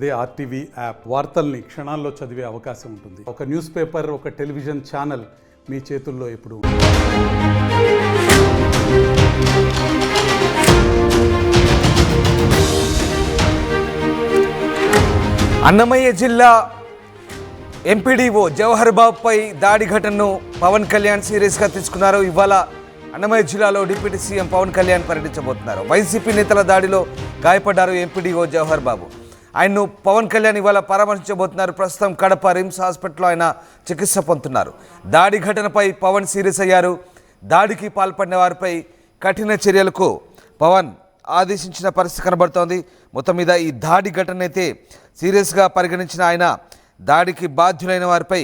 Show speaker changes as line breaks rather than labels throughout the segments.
అదే RTV app వార్తల్ని క్షణాల్లో చదివే అవకాశం ఉంటుంది. ఒక న్యూస్ పేపర్, ఒక టెలివిజన్ ఛానల్ మీ చేతుల్లో ఎప్పుడు.
అన్నమయ్య జిల్లా ఎంపీడీఓ జవహర్ బాబుపై దాడి ఘటనను పవన్ కళ్యాణ్ సీరియస్గా తీసుకున్నారు. ఇవాళ అన్నమయ్య జిల్లాలో డిప్యూటీ సీఎం పవన్ కళ్యాణ్ పర్యటించబోతున్నారు. వైసీపీ నేతల దాడిలో గాయపడ్డారు ఎంపీడీఓ జవహర్ బాబు. ఆయన్ను పవన్ కళ్యాణ్ ఇవాళ పరామర్శించబోతున్నారు. ప్రస్తుతం కడప రిమ్స్ హాస్పిటల్లో ఆయన చికిత్స పొందుతున్నారు. దాడి ఘటనపై పవన్ సీరియస్ అయ్యారు. దాడికి పాల్పడిన వారిపై కఠిన చర్యలకు పవన్ ఆదేశించిన పరిస్థితి కనబడుతోంది. మొత్తం మీద ఈ దాడి ఘటన అయితే సీరియస్గా పరిగణించిన ఆయన దాడికి బాధ్యులైన వారిపై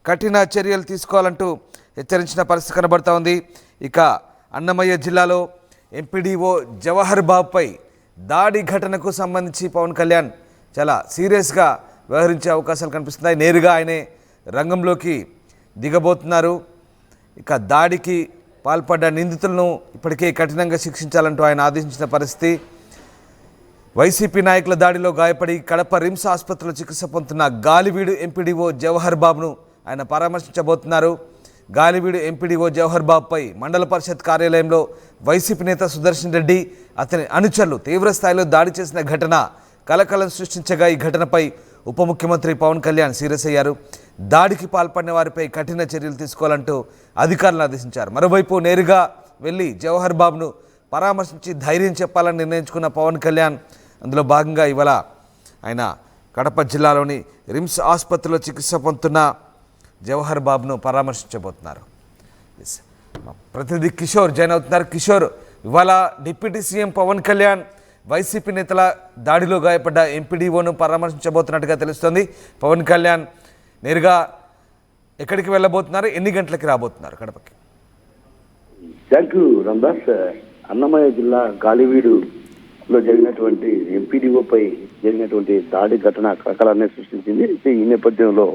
కఠిన చర్యలు తీసుకోవాలంటూ హెచ్చరించిన పరిస్థితి కనబడుతోంది. ఇక అన్నమయ్య జిల్లాలో ఎంపీడీఓ జవహర్ బాబుపై దాడి ఘటనకు సంబంధించి పవన్ కళ్యాణ్ చాలా సీరియస్గా వ్యవహరించే అవకాశాలు కనిపిస్తున్నాయి. నేరుగా ఆయనే రంగంలోకి దిగబోతున్నారు. ఇక దాడికి పాల్పడ్డ నిందితులను ఇప్పటికే కఠినంగా శిక్షించాలంటూ ఆయన ఆదేశించిన పరిస్థితి. వైసీపీ నాయకుల దాడిలో గాయపడి కడప రిమ్స్ ఆసుపత్రిలో చికిత్స పొందుతున్న గాలివీడు ఎంపీడీఓ జవహర్ బాబును ఆయన పరామర్శించబోతున్నారు. గాలివీడు ఎంపీడీఓ జవహర్ బాబుపై మండల పరిషత్ కార్యాలయంలో వైసీపీ నేత సుదర్శన్ రెడ్డి, అతని అనుచరులు తీవ్రస్థాయిలో దాడి చేసిన ఘటన కలకలం సృష్టించగా ఈ ఘటనపై ఉప ముఖ్యమంత్రి పవన్ కళ్యాణ్ సీరియస్ అయ్యారు. దాడికి పాల్పడిన వారిపై కఠిన చర్యలు తీసుకోవాలంటూ అధికారులను ఆదేశించారు. మరోవైపు నేరుగా వెళ్ళి జవహర్ బాబును పరామర్శించి ధైర్యం చెప్పాలని నిర్ణయించుకున్న పవన్ కళ్యాణ్ అందులో భాగంగా ఇవాళ ఆయన కడప జిల్లాలోని రిమ్స్ ఆసుపత్రిలో చికిత్స పొందుతున్న జవహర్ బాబును పరామర్శించబోతున్నారు. ప్రతినిధి కిషోర్ జాయిన్ అవుతున్నారు. కిషోర్, ఇవాళ డిప్యూటీ సీఎం పవన్ కళ్యాణ్ వైసీపీ నేతల దాడిలో గాయపడ్డ ఎంపీడీఓను పరామర్శించబోతున్నట్టుగా తెలుస్తోంది. పవన్ కళ్యాణ్ నేరుగా ఎక్కడికి వెళ్ళబోతున్నారు, ఎన్ని గంటలకి రాబోతున్నారు కడపకి?
Thank you Ramadas. అన్నమయ్య జిల్లా గాలివీడులో జరిగినటువంటి ఎంపీడీఓపై జరిగినటువంటి దాడి ఘటన కలకలాన్ని సృష్టించింది. ఈ నేపథ్యంలో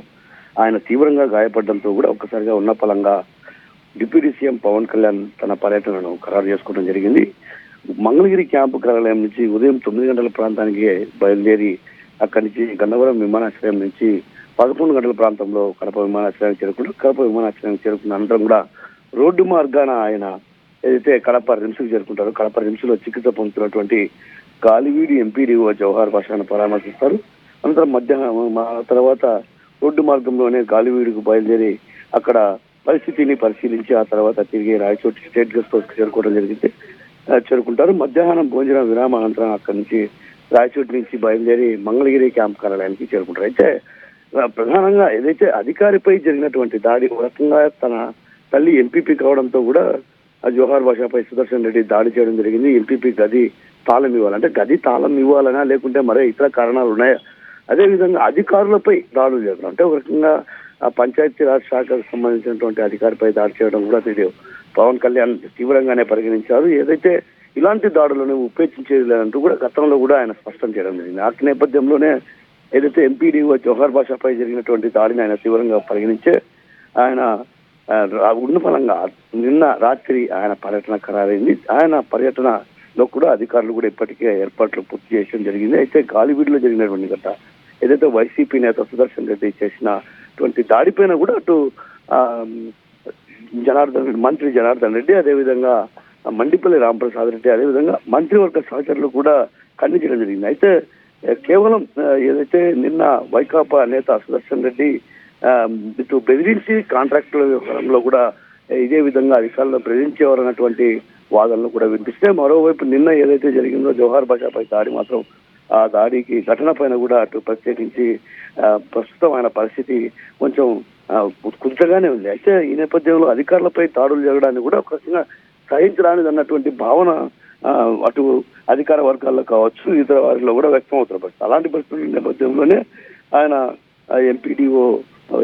ఆయన తీవ్రంగా గాయపడడంతో కూడా ఒక్కసారిగా ఉన్న పలంగా డిప్యూటీ సీఎం పవన్ కళ్యాణ్ తన పర్యటనను ఖరారు చేసుకోవడం జరిగింది. మంగళగిరి క్యాంపు కార్యాలయం నుంచి ఉదయం 9 గంటల ప్రాంతానికి బయలుదేరి అక్కడి నుంచి గన్నవరం విమానాశ్రయం నుంచి 11 గంటల ప్రాంతంలో కడప విమానాశ్రయానికి చేరుకుంటారు. కడప విమానాశ్రయానికి చేరుకున్న అనంతరం కూడా రోడ్డు మార్గాన ఆయన ఏదైతే కడప రిమ్స్కి చేరుకుంటారో కడప రిమ్స్ లో చికిత్స పొందుతున్నటువంటి గాలివీడి ఎంపీడీఓ జవహర్ బాషాను పరామర్శిస్తారు. అనంతరం మధ్యాహ్నం తర్వాత రోడ్డు మార్గంలోనే గాలివీడుకు బయలుదేరి అక్కడ పరిస్థితిని పరిశీలించి ఆ తర్వాత తిరిగి రాయచోటి స్టేట్ గెస్ట్ హౌస్ కి చేరుకుంటారు. మధ్యాహ్నం భోజన విరామ అనంతరం అక్కడి నుంచి రాయచోటి నుంచి బయలుదేరి మంగళగిరి క్యాంప్ కార్యాలయానికి చేరుకుంటారు. అయితే ప్రధానంగా ఏదైతే అధికారిపై జరిగినటువంటి దాడి ఒక రకంగా తన తల్లి ఎంపీపీ కావడంతో కూడా జవహర్ బాషాపై సుదర్శన్ రెడ్డి దాడి చేయడం జరిగింది. ఎంపీపీ గది తాళం ఇవ్వాలంటే గది తాళం ఇవ్వాలనా లేకుంటే మరే ఇతర కారణాలు ఉన్నాయా? అదేవిధంగా అధికారులపై దాడులు చేయడం అంటే ఒక రకంగా పంచాయతీరాజ్ శాఖకు సంబంధించినటువంటి అధికారిపై దాడి చేయడం కూడా పవన్ కళ్యాణ్ తీవ్రంగానే పరిగణించారు. ఏదైతే ఇలాంటి దాడులను ఉపేక్షించేది లేదంటూ కూడా గతంలో కూడా ఆయన స్పష్టం చేయడం జరిగింది. ఆ నేపథ్యంలోనే ఏదైతే ఎంపీడీఓ జవహర్ బాషాపై జరిగినటువంటి దాడిని ఆయన తీవ్రంగా పరిగణించే ఆయన ఉన్న ఫలంగా నిన్న రాత్రి ఆయన పర్యటన ఖరారైంది. ఆయన పర్యటనలో కూడా అధికారులు కూడా ఇప్పటికే ఏర్పాట్లు పూర్తి చేయడం జరిగింది. అయితే గాలివీడులో జరిగినటువంటి గత ఏదైతే వైసీపీ నేత సుదర్శన్ రెడ్డి చేసినటువంటి దాడిపైన కూడా అటు మంత్రి జనార్దన్ రెడ్డి, అదేవిధంగా మండిపల్లి రాంప్రసాద్ రెడ్డి, అదేవిధంగా మంత్రివర్గ సహచరులు కూడా ఖండించడం జరిగింది. అయితే కేవలం ఏదైతే నిన్న వైకాపా నేత సుదర్శన్ రెడ్డి ఇటు బెదిరించి కాంట్రాక్టుల వ్యవహారంలో కూడా ఇదే విధంగా అధికారులను బెదిరించేవారు అన్నటువంటి వాదనలు కూడా వినిపిస్తే, మరోవైపు నిన్న ఏదైతే జరిగిందో జవహర్ బాషాపై దాడి మాత్రం ఆ దాడికి ఘటన పైన కూడా అటు ప్రత్యేకించి ప్రస్తుతం ఆయన పరిస్థితి కొంచెం ఉత్కంఠగానే ఉంది. అయితే ఈ నేపథ్యంలో అధికారులపై దాడులు జరగడాన్ని కూడా ఒక రకంగా సహించడానికి అన్నటువంటి భావన అటు అధికార వర్గాల్లో కావచ్చు ఇతర వారిలో కూడా వ్యక్తం అవుతున్న పరిస్థితి. అలాంటి పరిస్థితుల నేపథ్యంలోనే ఆయన ఎంపీడీఓ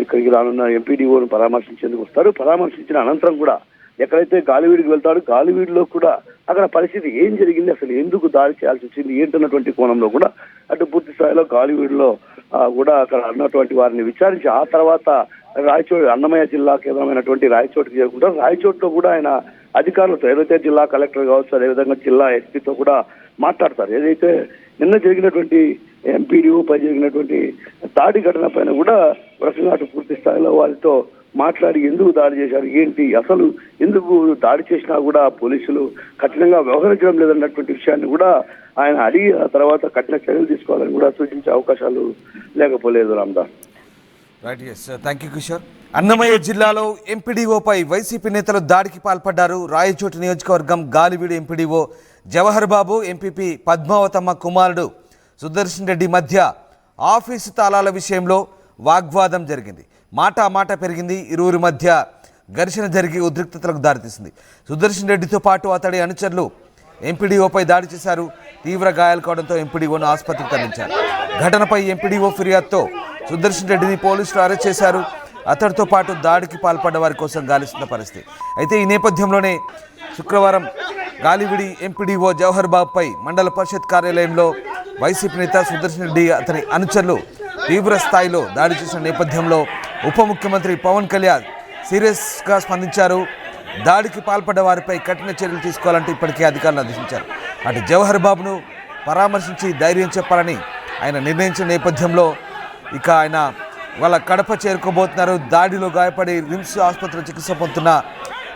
ఇక్కడికి రానున్న ఎంపీడీఓను పరామర్శించేందుకు వస్తారు. పరామర్శించిన అనంతరం కూడా ఎక్కడైతే గాలివీడికి వెళ్తాడో గాలివీడిలో కూడా అక్కడ పరిస్థితి ఏం జరిగింది, అసలు ఎందుకు దాడి చేయాల్సి వచ్చింది ఏంటన్నటువంటి కోణంలో కూడా అటు పూర్తి స్థాయిలో గాలివీడిలో కూడా అక్కడ అన్నటువంటి వారిని విచారించి ఆ తర్వాత రాయచోటి అన్నమయ్య జిల్లా కేంద్రమైనటువంటి రాయచోటికి చేరుకుంటారు. రాయచోటిలో కూడా ఆయన అధికారులతో ఏదైతే జిల్లా కలెక్టర్ కావచ్చు అదేవిధంగా జిల్లా ఎస్పీతో కూడా మాట్లాడతారు. ఏదైతే నిన్న జరిగినటువంటి ఎంపీడీఓపై జరిగినటువంటి దాడి ఘటన పైన కూడా రకంగా అటు పూర్తి స్థాయిలో వారితో మాట్లాడి ఎందుకు దాడి చేశారు, ఏంటి అసలు ఎందుకు దాడి చేసినా కూడా పోలీసులు కఠినంగా వ్యవహరించడం లేదన్నటువంటి విషయాన్ని కూడా ఆయన అడిగి ఆ తర్వాత కఠిన చర్యలు తీసుకోవాలని కూడా సూచించే అవకాశాలు లేకపోలేదు Ramdas.
Right, yes, thank you Kishore. Annamayya జిల్లాలో ఎంపీడీఓపై వైసీపీ నేతలు దాడికి పాల్పడ్డారు. రాయచోటి నియోజకవర్గం గాలివీడు ఎంపీడీఓ జవహర్ బాబు, ఎంపీపీ పద్మావతమ్మ కుమారుడు సుదర్శన్ రెడ్డి మధ్య ఆఫీసు తాళాల విషయంలో వాగ్వాదం జరిగింది. మాట పెరిగింది. ఇరువురి మధ్య ఘర్షణ జరిగి ఉద్రిక్తతలకు దారితీసింది. సుదర్శన్ రెడ్డితో పాటు అతడి అనుచరులు ఎంపీడీఓపై దాడి చేశారు. తీవ్ర గాయాలు కావడంతో ఎంపీడీఓను ఆసుపత్రికి తరలించారు. ఘటనపై ఎంపీడీఓ ఫిర్యాదుతో సుదర్శన్ రెడ్డిని పోలీసులు అరెస్ట్ చేశారు. అతడితో పాటు దాడికి పాల్పడ్డ వారి కోసం గాలిస్తున్న పరిస్థితి. అయితే ఈ నేపథ్యంలోనే శుక్రవారం గాలివిడి ఎంపీడీఓ జవహర్ బాబుపై మండల పరిషత్ కార్యాలయంలో వైసీపీ నేత సుదర్శన్ రెడ్డి అతని అనుచరులు తీవ్ర స్థాయిలో దాడి చేసిన నేపథ్యంలో ఉప ముఖ్యమంత్రి పవన్ కళ్యాణ్ సీరియస్గా స్పందించారు. దాడికి పాల్పడ్డ వారిపై కఠిన చర్యలు తీసుకోవాలంటూ ఇప్పటికే అధికారులు ఆదేశించారు. అటు జవహర్ బాబును పరామర్శించి ధైర్యం చెప్పాలని ఆయన నిర్ణయించిన నేపథ్యంలో ఇక ఆయన వాళ్ళ కడప చేరుకోబోతున్నారు. దాడిలో గాయపడి రిమ్స్ ఆసుపత్రిలో చికిత్స పొందుతున్న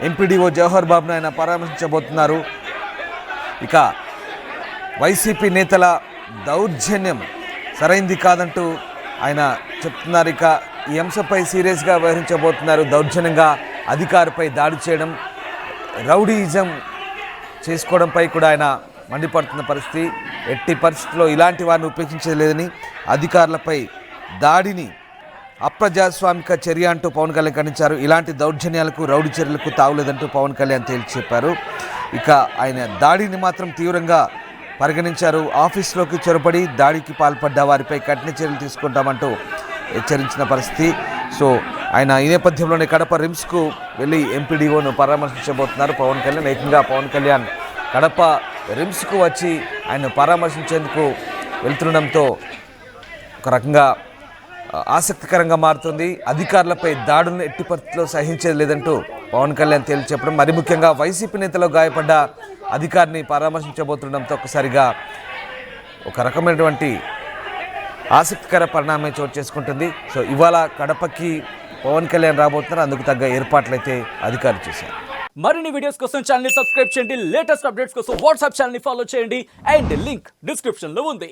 ఎంపీడీఓ జవహర్ బాబును ఆయన పరామర్శించబోతున్నారు. ఇక వైసీపీ నేతల దౌర్జన్యం సరైంది కాదంటూ ఆయన చెప్తున్నారు. ఇక ఈ అంశంపై సీరియస్గా వ్యవహరించబోతున్నారు. దౌర్జన్యంగా అధికారిపై దాడి చేయడం, రౌడీయిజం చేసుకోవడంపై కూడా ఆయన మండిపడుతున్న పరిస్థితి. ఎట్టి పరిస్థితుల్లో ఇలాంటి వారిని ఉపేక్షించలేదని, అధికారులపై దాడిని అప్రజాస్వామిక చర్య అంటూ పవన్ కళ్యాణ్ ఖండించారు. ఇలాంటి దౌర్జన్యాలకు, రౌడీ చర్యలకు తావులేదంటూ పవన్ కళ్యాణ్ తేల్చి చెప్పారు. ఇక ఆయన దాడిని మాత్రం తీవ్రంగా పరిగణించారు. ఆఫీసులోకి చొరబడి దాడికి పాల్పడ్డ వారిపై కఠిన చర్యలు తీసుకుంటామంటూ హెచ్చరించిన పరిస్థితి. సో ఆయన ఈ నేపథ్యంలోనే కడప రిమ్స్కు వెళ్ళి ఎంపీడీఓను పరామర్శించబోతున్నారు పవన్ కళ్యాణ్. ఏకంగా పవన్ కళ్యాణ్ కడప రిమ్స్కు వచ్చి ఆయన పరామర్శించేందుకు వెళ్తుండడంతో ఒక రకంగా ఆసక్తికరంగా మారుతుంది. అధికారులపై దాడులను ఎట్టి పరిస్థితుల్లో సహించేది లేదంటూ పవన్ కళ్యాణ్ తేల్చి చెప్పడం, మరి ముఖ్యంగా వైసీపీ నేతలో గాయపడ్డ అధికారిని పరామర్శించబోతుండడంతో ఒక్కసారిగా ఒక రకమైనటువంటి ఆసక్తికర పరిణామం చోటు చేసుకుంటుంది. సో ఇవాళ కడపకి పవన్ కళ్యాణ్ రాబోతున్నారు. అందుకు తగ్గ ఏర్పాట్లు అయితే అధికారులు చేశారు.
మరిన్ని వీడియోస్ కోసం ఛానల్ ని సబ్స్క్రైబ్ చేయండి. లేటెస్ట్ అప్డేట్స్ కోసం వాట్సాప్ ఛానల్ ని ఫాలో చేయండి. అండ్ లింక్ డిస్క్రిప్షన్ లో ఉంది.